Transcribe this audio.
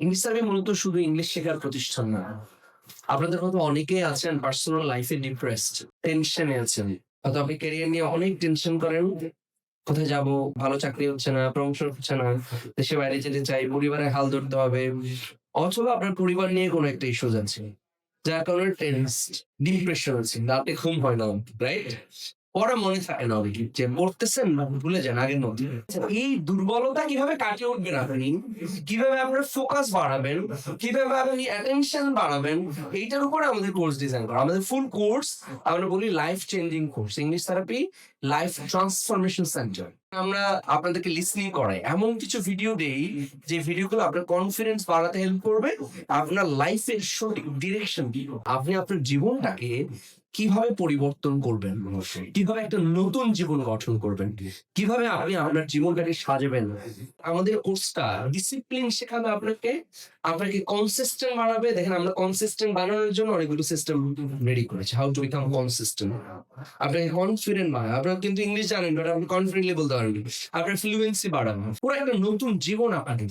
English therapy মূলত শুধু English শেখার প্রতিষ্ঠান না। আপনাদের মতো অনেকেই আছেন পার্সোনাল লাইফে ডিপ্রেসড, টেনশনে আছেন। হয়তো আপনি ক্যারিয়ার নিয়ে অনেক টেনশন করেন। কোথায় যাবো? ভালো চাকরি হচ্ছে না, প্রমোশন হচ্ছে না। দেশের বাইরে যেতে চাই, পরিবারের হাল ধরতে হবে। অথবা আপনার পরিবার নিয়ে কোনো একটা ইস্যু যাচ্ছে। যার কারণে টেনসড, ডিপ্রেশন আছে। রাতে ঘুম হয় না, রাইট? পড়া মনে থাকে না অনেকের যে পড়তেছেন না ভুলে যান আগের মতো। এই দুর্বলতা কিভাবে কাটিয়ে উঠবেন আপনি? কিভাবে আপনার ফোকাস বাড়াবেন? কিভাবে আপনি অ্যাটেনশন বাড়াবেন? এইটার উপরে আমাদের কোর্স ডিজাইন করা। আমাদের ফুল কোর্স আমরা বলি life changing course. English therapy life transformation centre. আমরা আপনাদেরকে লিসনিং করাই। এমন কিছু ভিডিও দেই যে ভিডিওগুলো আপনার কনফিডেন্স বাড়াতে হেল্প করবে। আপনার লাইফের সঠিক ডিরেকশন কি? আপনি আপনার জীবনটাকে কিভাবে পরিবর্তন করবেন? কিভাবে একটা নতুন জীবন গঠন করবেন? কিভাবে আপনি আপনার জীবনটাকে সাজাবেন? আমাদের কোর্সটা ডিসিপ্লিন শেখাবে আপনাকে, আপনাকে কনসিস্টেন্ট বানাবে। দেখেন আমরা কনসিস্টেন্ট বানানোর জন্য অনেকগুলো সিস্টেম রেডি করেছি। How to become consistent. আপনাকে কনফিডেন্ট বানায়। আপনারা কিন্তু ইংলিশ জানেন বাট আপনি কনফিডেন্টলি বলতে পারবেন। আপনার ফ্লুয়েন্সি বাড়াবে। পুরো একটা নতুন জীবন আপনাকে